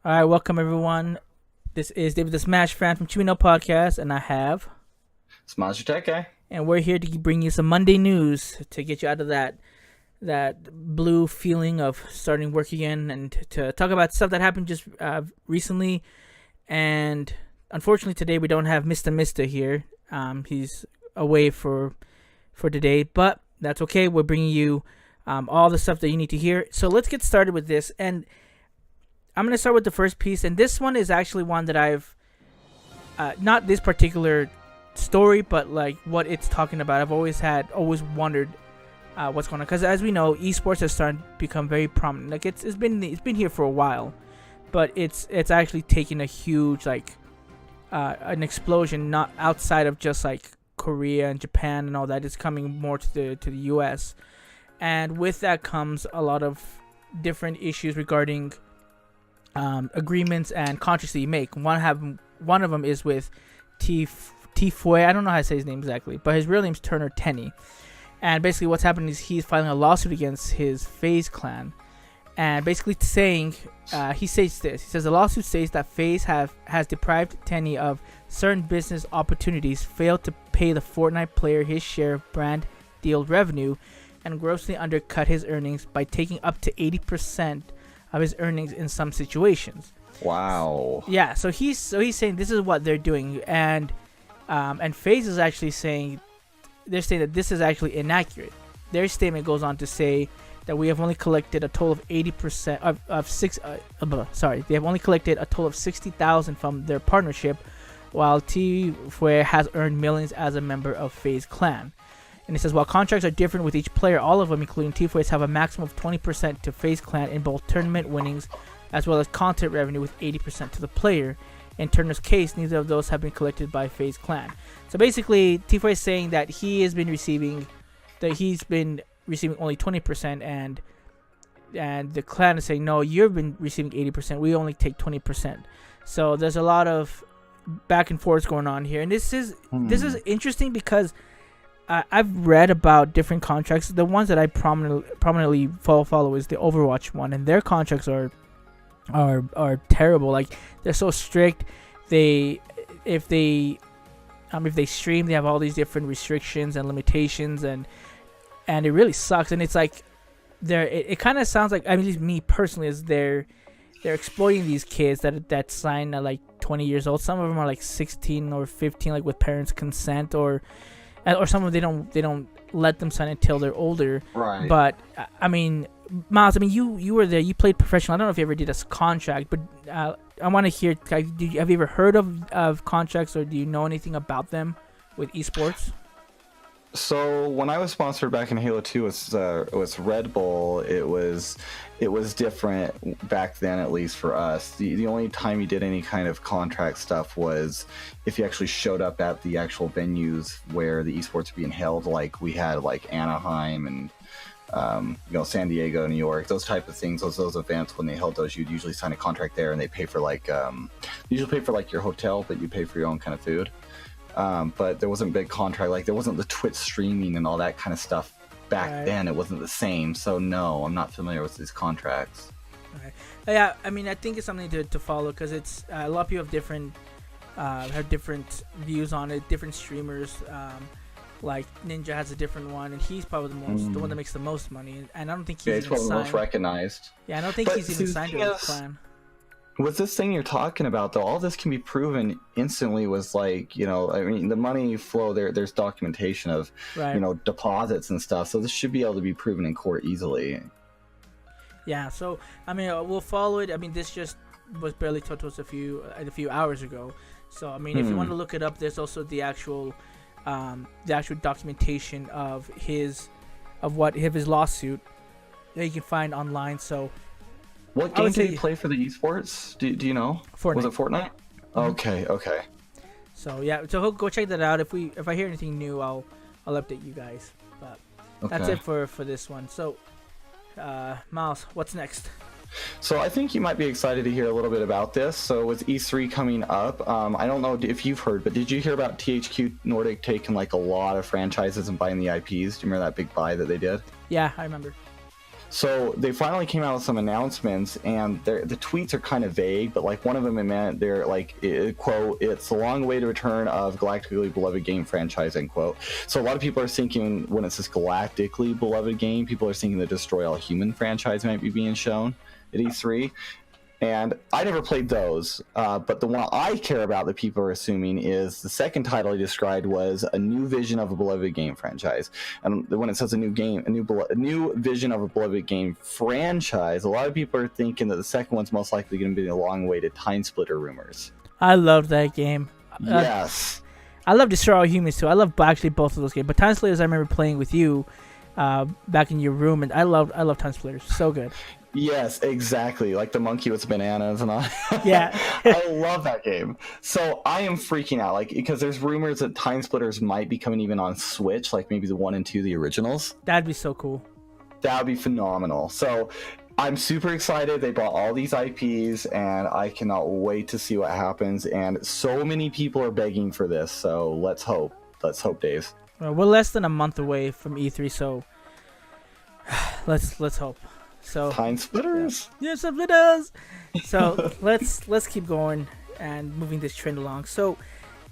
All right, welcome everyone. This is David the Smash fan from Chibi Podcast, and I have, Smash Attack guy. and we're here to bring you some Monday news to get you out of that blue feeling of starting work again, and to talk about stuff that happened just recently. And unfortunately, today we don't have Mister here. He's away for today, but that's okay. We're bringing you all the stuff that you need to hear. So let's get started with this, and I'm going to start with the first piece, and this one is actually one that I've, not this particular story, but like what it's talking about. I've always wondered what's going on, because as we know, esports has started to become very prominent. Like it's been here for a while, but it's actually taking a huge an explosion, not outside of just like Korea and Japan and all that. It's coming more to the U.S., and with that comes a lot of different issues regarding agreements and contracts that you make. One of them is with Tifue. I don't know how to say his name exactly, but his real name's Turner Tenney. And basically, what's happening is he's filing a lawsuit against his FaZe clan, and basically saying he says this. He says the lawsuit states that FaZe has deprived Tenney of certain business opportunities, failed to pay the Fortnite player his share of brand deal revenue, and grossly undercut his earnings by taking up to 80% of his earnings in some situations. Wow. Yeah, so he's saying this is what they're doing, and FaZe is actually saying they're saying that this is actually inaccurate. Their statement goes on to say that we have only collected a total of 80% of six. They have only collected a total of 60,000 from their partnership, while Tifue has earned millions as a member of FaZe clan. And it says, while contracts are different with each player, all of them, including Tifue's, have a maximum of 20% to FaZe clan in both tournament winnings as well as content revenue, with 80% to the player. In Turner's case, neither of those have been collected by FaZe clan. So basically, Tifue is saying that he's been receiving only 20%, and the clan is saying, no, you've been receiving 80%. We only take 20%. So there's a lot of back and forth going on here, and this is interesting because I've read about different contracts. The ones that I prominently follow is the Overwatch one, and their contracts are terrible. Like, they're so strict. If they stream, they have all these different restrictions and limitations, and it really sucks. And it's like it kind of sounds like, I mean, at least me personally, is they're exploiting these kids that sign at like 20 years old. Some of them are like 16 or 15, like with parents' consent, or some of them they don't let them sign until they're older. Right. But I mean, Miles, I mean, you were there. You played professional. I don't know if you ever did a contract, but I want to hear. Have you ever heard of contracts, or do you know anything about them with esports? So when I was sponsored back in Halo 2, it was Red Bull. It was different back then, at least for us. The only time you did any kind of contract stuff was if you actually showed up at the actual venues where the esports are being held. Like, we had like Anaheim and San Diego, New York, those type of things. Those events, when they held those, you'd usually sign a contract there, and they pay for usually pay for like your hotel, but you pay for your own kind of food. But there wasn't a big contract. Like, there wasn't the Twitch streaming and all that kind of stuff back then. It wasn't the same. So no, I'm not familiar with these contracts. Right. Yeah, I mean, I think it's something to follow, because it's a lot of people have different views on it. Different streamers, like Ninja has a different one, and he's probably the one that makes the most money. And I don't think he's probably the most recognized. Yeah, I don't think he's even signed to the clan. With this thing you're talking about, though, all this can be proven instantly. Was like, I mean, the money flow there's documentation of, deposits and stuff. So this should be able to be proven in court easily. Yeah. So I mean, we'll follow it. I mean, this just was barely told to us a few hours ago. So I mean, if you want to look it up, there's also the actual documentation of his lawsuit that you can find online. So. What game did you play for the esports? Do you know? Fortnite. Was it Fortnite? Okay. So yeah, so go check that out. If I hear anything new, I'll update you guys. But that's it for this one. So, Miles, what's next? So I think you might be excited to hear a little bit about this. So with E3 coming up, I don't know if you've heard, but did you hear about THQ Nordic taking like a lot of franchises and buying the IPs? Do you remember that big buy that they did? Yeah, I remember. So they finally came out with some announcements, and the tweets are kind of vague, but like one of them meant they're like, quote, "It's a long way to return of galactically beloved game franchise," end quote. So a lot of people are thinking when it says galactically beloved game, people are thinking the Destroy All Human franchise might be being shown at E3. And I never played those, but the one I care about that people are assuming is the second title I described was a new vision of a beloved game franchise. And when it says a new vision of a beloved game franchise, a lot of people are thinking that the second one's most likely going to be the long-awaited Time Splitter rumors. I love that game. Yes. I love Destroy All Humans too. I love actually both of those games. But Time Splitters, I remember playing with you back in your room, and I love Time Splitters. So good. Yes, exactly. Like the monkey with bananas and all. Yeah. I love that game. So I am freaking out, like, because there's rumors that Time Splitters might be coming even on Switch, like maybe the 1 and 2, the originals. That'd be so cool. That would be phenomenal. So I'm super excited. They brought all these IPs, and I cannot wait to see what happens. And so many people are begging for this. So let's hope. Let's hope, Dave. Well, we're less than a month away from E3, so let's hope. So Time Splitters. Yeah, Splitters. So let's keep going and moving this trend along. So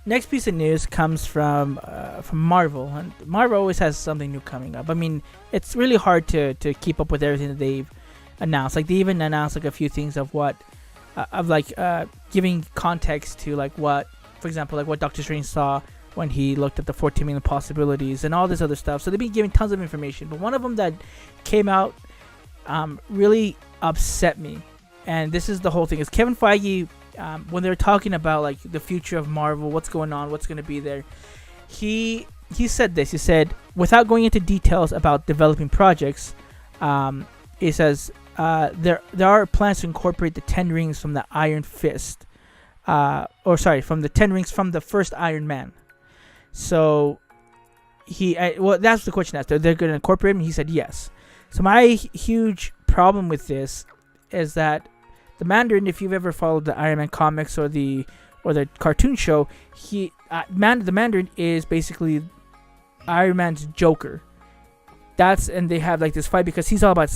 next piece of news comes from Marvel, and Marvel always has something new coming up. I mean, it's really hard to keep up with everything that they've announced. Like they even announced like a few things of what giving context to like what, for example, like what Doctor Strange saw when he looked at the 14 million possibilities and all this other stuff. So they've been giving tons of information, but one of them that came out really upset me, and this is the whole thing, is Kevin Feige, when they're talking about like the future of Marvel, what's going on, what's going to be there, he said this. He said, without going into details about developing projects, he says there are plans to incorporate the 10 rings from the Iron Fist, from the 10 rings from the first Iron Man. So that's the question asked. They're going to incorporate him. He said yes. So my huge problem with this is that the Mandarin, if you've ever followed the Iron Man comics or the cartoon show, the Mandarin is basically Iron Man's Joker. And they have like this fight because he's all about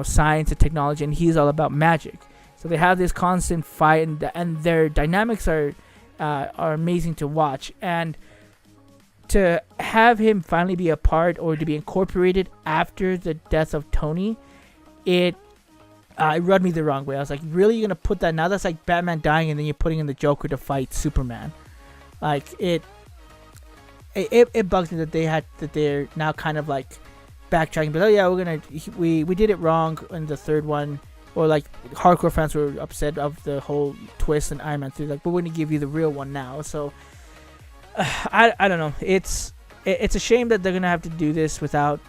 science and technology, and he's all about magic. So they have this constant fight, and their dynamics are amazing to watch. And to have him finally be a part or to be incorporated after the death of Tony, it rubbed me the wrong way. I was like, really, you're gonna put that now? That's like Batman dying and then you're putting in the Joker to fight Superman. Like it bugs me that they're now kind of like backtracking. But oh yeah, we did it wrong in the third one, or like hardcore fans were upset of the whole twist in Iron Man 3. Like, but we're gonna give you the real one now. So. I don't know. It's a shame that they're gonna have to do this without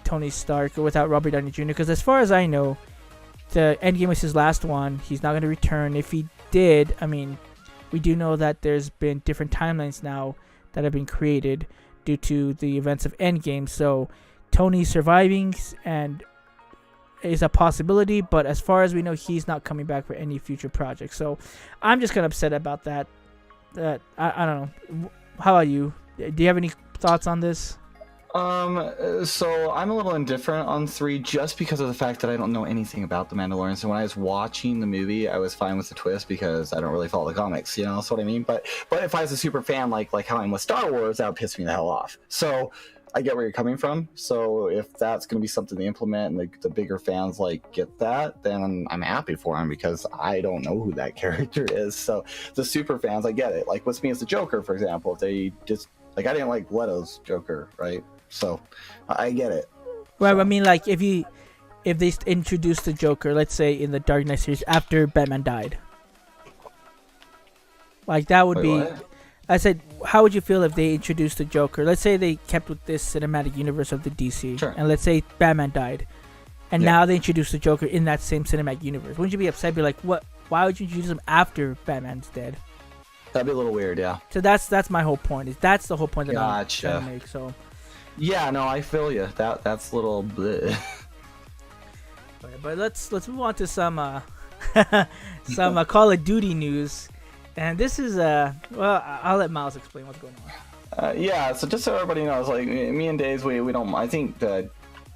Tony Stark or without Robert Downey Jr. Because as far as I know, the Endgame was his last one. He's not gonna return. If he did, I mean, we do know that there's been different timelines now that have been created due to the events of Endgame. So Tony surviving and is a possibility, but as far as we know, he's not coming back for any future projects. So I'm just kind of upset about that. I don't know. How about you? Do you have any thoughts on this? So I'm a little indifferent on 3 just because of the fact that I don't know anything about The Mandalorian. So when I was watching the movie, I was fine with the twist because I don't really follow the comics, that's what I mean? But if I was a super fan, like how I'm with Star Wars, that would piss me the hell off. So I get where you're coming from. So if that's going to be something they implement and the bigger fans get that, then I'm happy for them because I don't know who that character is. So the super fans, I get it. Like with me as the Joker, for example, they just I didn't like Leto's Joker, right? So I get it. Well, so. I mean, like if they introduced the Joker, let's say in the Dark Knight series after Batman died, like that would be. What? I said, how would you feel if they introduced the Joker? Let's say they kept with this cinematic universe of the DC, sure. And let's say Batman died, and now they introduce the Joker in that same cinematic universe. Wouldn't you be upset? Be like, what? Why would you introduce him after Batman's dead? That'd be a little weird, yeah. So that's my whole point. That's the whole point that I'm trying to make. So. Yeah, no, I feel you. That's a little bleh. But let's move on to some Call of Duty news. And this is I'll let Miles explain what's going on. Yeah, so just so everybody knows, like me and Daze, we don't. I think that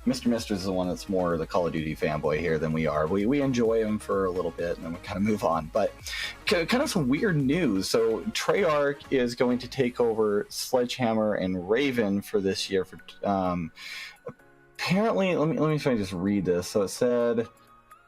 Mr. Misters is the one that's more the Call of Duty fanboy here than we are. We enjoy him for a little bit and then we kind of move on. But kind of some weird news. So Treyarch is going to take over Sledgehammer and Raven for this year. For apparently, let me try to just read this. So it said,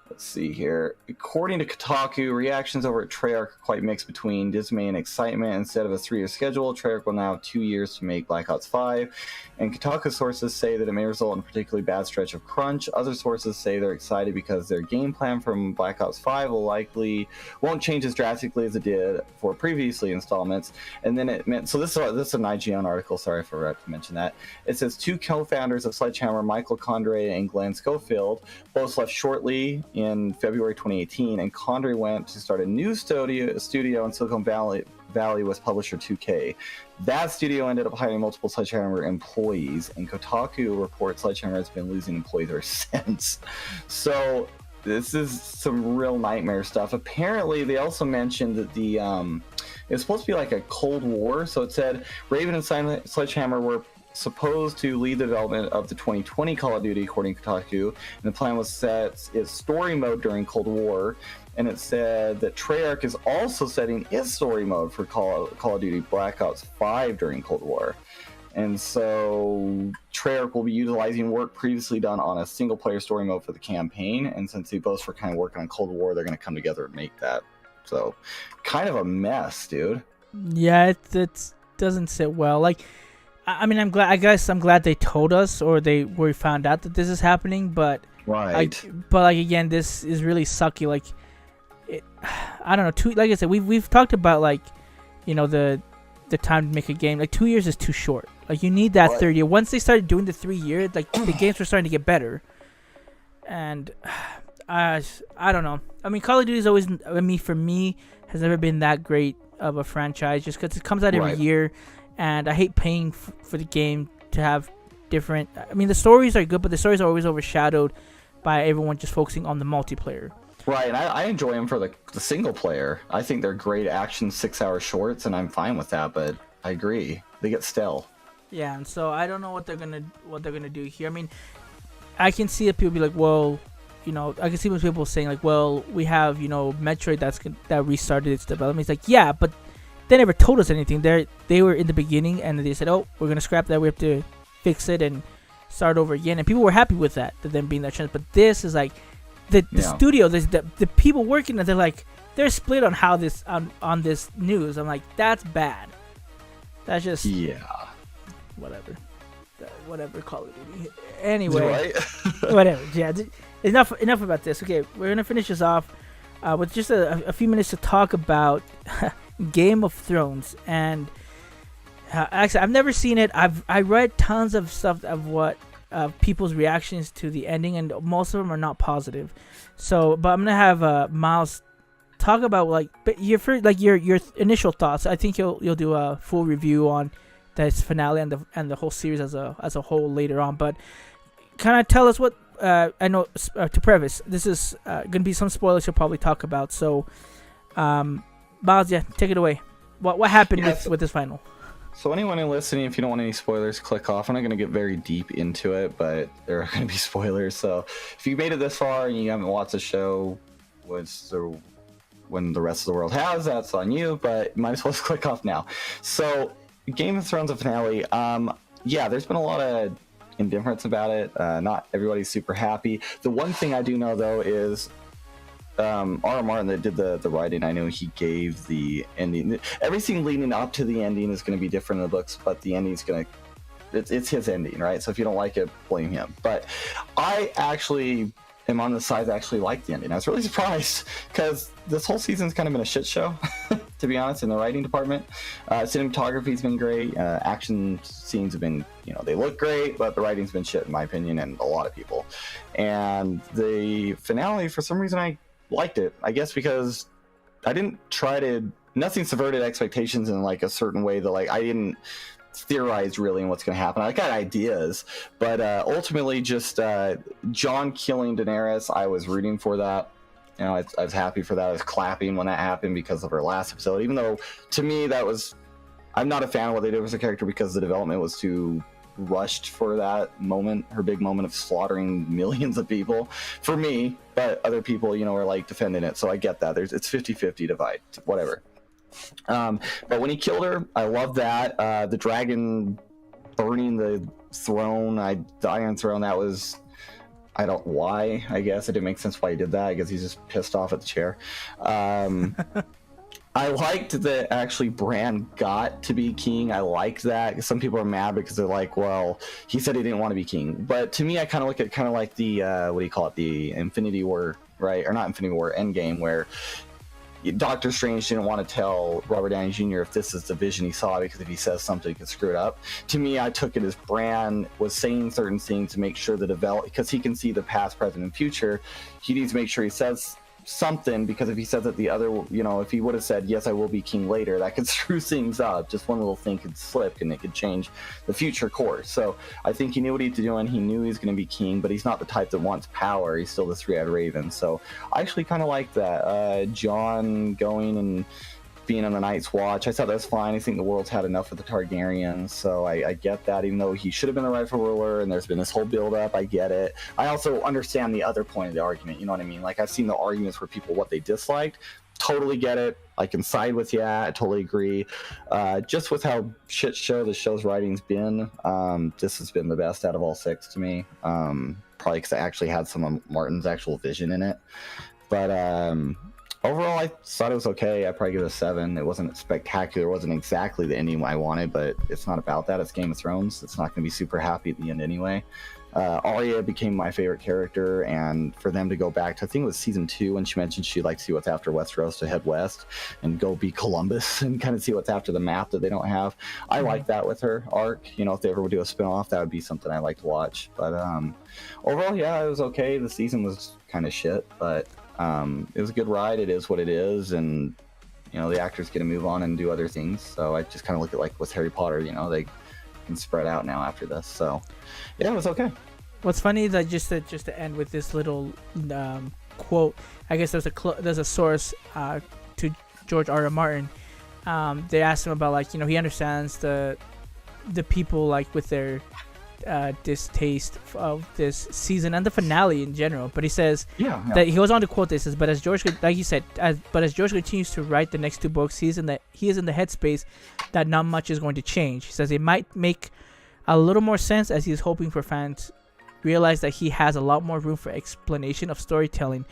let's see here. According to Kotaku, reactions over at Treyarch are quite mixed between dismay and excitement. Instead of a 3-year schedule, Treyarch will now have 2 years to make Black Ops 5. And Kotaku sources say that it may result in a particularly bad stretch of crunch. Other sources say they're excited because their game plan from Black Ops 5 won't change as drastically as it did for previously installments. And then it meant, so this is an IGN article, sorry I forgot to mention that. It says 2 co-founders of Sledgehammer, Michael Condrey and Glenn Schofield, both left shortly in February 2018, and Condrey went to start a new studio in Silicon Valley with publisher 2K. That studio ended up hiring multiple Sledgehammer employees, and Kotaku reports Sledgehammer has been losing employees ever since. So this is some real nightmare stuff. Apparently, they also mentioned that it was supposed to be like a Cold War. So it said Raven and Sledgehammer were supposed to lead the development of the 2020 Call of Duty, according to Kotaku, and the plan was set its story mode during Cold War. And it said that Treyarch is also setting its story mode for Call of Duty Black Ops 5 during Cold War. And so Treyarch will be utilizing work previously done on a single-player story mode for the campaign. And since they both were kind of working on Cold War, they're going to come together and make that. So kind of a mess, dude. Yeah, it doesn't sit well. Like, I mean, I'm glad they told us, or we found out that this is happening. But right. Again, this is really sucky. Like, I don't know. Like I said, we've talked about, like, you know, the time to make a game. Like, 2 years is too short. Like, you need that third year. Once they started doing the 3 year, like, the games were starting to get better. And I don't know. I mean, Call of Duty is always, for me, has never been that great of a franchise, just because it comes out every year. And I hate paying for the game to have different... I mean, the stories are good, but the stories are always overshadowed by everyone just focusing on the multiplayer. Right, and I enjoy them for the single player. I think they're great action 6-hour shorts, and I'm fine with that, but I agree. They get stale. Yeah, and so I don't know what they're gonna do here. I mean, I can see that people be like, well, you know, I can see most people saying, like, well, we have, you know, Metroid that restarted its development. It's like, yeah, but they never told us anything. They were in the beginning, and they said, oh, we're gonna scrap that. We have to fix it and start over again. And people were happy with that them being that chance. But this is like the studio, the people working, and they're split on how this on this news. I'm like, that's bad. That's just whatever Call of Duty. Anyway, whatever. Yeah, enough about this. Okay, we're gonna finish this off with just a few minutes to talk about Game of Thrones. And actually, I've never seen it. I read tons of stuff of what people's reactions to the ending, and most of them are not positive. So, but I'm gonna have Miles talk about your initial thoughts. I think you'll do a full review on this finale and the whole series as a whole later on. But kind of tell us what I know to preface. This is gonna be some spoilers you'll probably talk about. So, Miles, take it away. What happened with this final? So anyone listening, if you don't want any spoilers, click off. I'm not going to get very deep into it, but there are going to be spoilers. So if you made it this far and you haven't watched the show, when the rest of the world has, that's on you, but you might as well just click off now. So Game of Thrones, the finale, there's been a lot of indifference about it. Not everybody's super happy. The one thing I do know, though, is R.R. Martin that did the writing, I know he gave the ending. Everything leading up to the ending is going to be different in the books, but the ending's going to... It's his ending, right? So if you don't like it, blame him. But I actually am on the side that actually liked the ending. I was really surprised, because this whole season's kind of been a shit show, to be honest, in the writing department. Cinematography's been great. Action scenes have been, they look great, but the writing's been shit, in my opinion, and a lot of people. And the finale, for some reason, I liked it, I guess, because I didn't nothing subverted expectations in a certain way that I didn't theorize really on what's going to happen. I got ideas, but ultimately just Jon killing Daenerys, I was rooting for that. I was happy for that. I was clapping when that happened because of her last episode, even though to me I'm not a fan of what they did with the character because the development was too rushed for that moment, her big moment of slaughtering millions of people for me, but other people, you know, are like defending it. So I get that. It's 50-50 divide, whatever. But when he killed her, I love that. The dragon burning the throne, the Iron Throne, that was, I don't why. I guess it didn't make sense why he did that. I guess he's just pissed off at the chair. I liked that actually Bran got to be king. I liked that. Some people are mad because they're like, well, he said he didn't want to be king. But to me, I kind of look at kind of like the, what do you call it? The Infinity War, right? Or not Infinity War, Endgame, where Doctor Strange didn't want to tell Robert Downey Jr. if this is the vision he saw, because if he says something, he could screw it up. To me, I took it as Bran was saying certain things to make sure the because he can see the past, present, and future. He needs to make sure he says something, because if he says that the other, you know, if he would have said, yes, I will be king later, that could screw things up. Just one little thing could slip and it could change the future course. So I think he knew what he was doing. He knew he was going to be king, but he's not the type that wants power. He's still the three-eyed raven. So I actually kind of like that. Jon going and being on the Night's Watch, I thought that was fine. I think the world's had enough with the Targaryens, so I get that, even though he should have been the rightful ruler, and there's been this whole build-up. I get it. I also understand the other point of the argument, you know what I mean? Like, I've seen the arguments where people, what they disliked, totally get it. I can side with you. I totally agree. Just with how shit show the show's writing's been, this has been the best out of all six to me. Probably because I actually had some of Martin's actual vision in it. But overall, I thought it was okay. I'd probably give it a 7. It wasn't spectacular. It wasn't exactly the ending I wanted, but it's not about that. It's Game of Thrones. It's not going to be super happy at the end anyway. Arya became my favorite character, and for them to go back to, I think it was season 2, when she mentioned she'd like to see what's after Westeros, to head west and go be Columbus and kind of see what's after the map that they don't have. I like that with her arc. You know, if they ever would do a spinoff, that would be something I like to watch. But overall, yeah, it was okay. The season was kind of shit, but it was a good ride. It is what it is, and you know, the actors get to move on and do other things. So I just kind of look at, like with Harry Potter, you know, they can spread out now after this. So yeah, it was okay. What's funny is that just to end with this little quote, I guess there's a source to George R. R. Martin. They asked him about, like, you know, he understands the people, like, with their distaste of this season and the finale in general, but he says that he goes on to quote this, but as George, like you said, as George continues to write the next 2 books, he is in the headspace that not much is going to change. He says it might make a little more sense as he's hoping for fans realize that he has a lot more room for explanation of storytelling,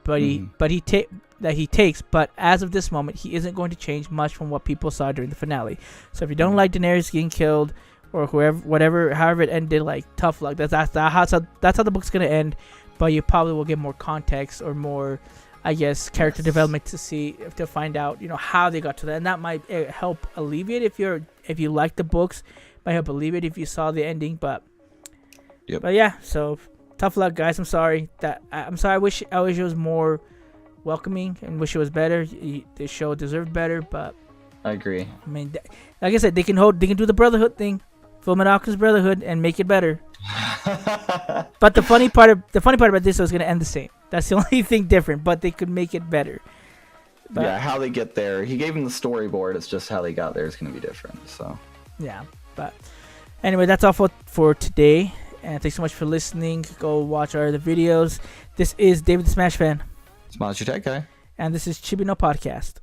but he takes. But as of this moment, he isn't going to change much from what people saw during the finale. So if you don't like Daenerys getting killed, or however it ended, like, tough luck. That's how the book's gonna end. But you probably will get more context or more, I guess, character development to find out, you know, how they got to that, and that might help alleviate if you like the books. Might help alleviate if you saw the ending, but yeah. So tough luck, guys. I'm sorry. I wish it was more welcoming and wish it was better. The show deserved better, but I agree. I mean, like I said, they can do the Brotherhood thing. Film an Alchemist Brotherhood and make it better. But the funny part about this was going to end the same. That's the only thing different, but they could make it better. But, yeah, how they get there. He gave them the storyboard. It's just how they got there is going to be different. So yeah, but anyway, that's all for today. And thanks so much for listening. Go watch our other videos. This is David the Smash Fan. Smile at your tech guy. And this is Chibi no Podcast.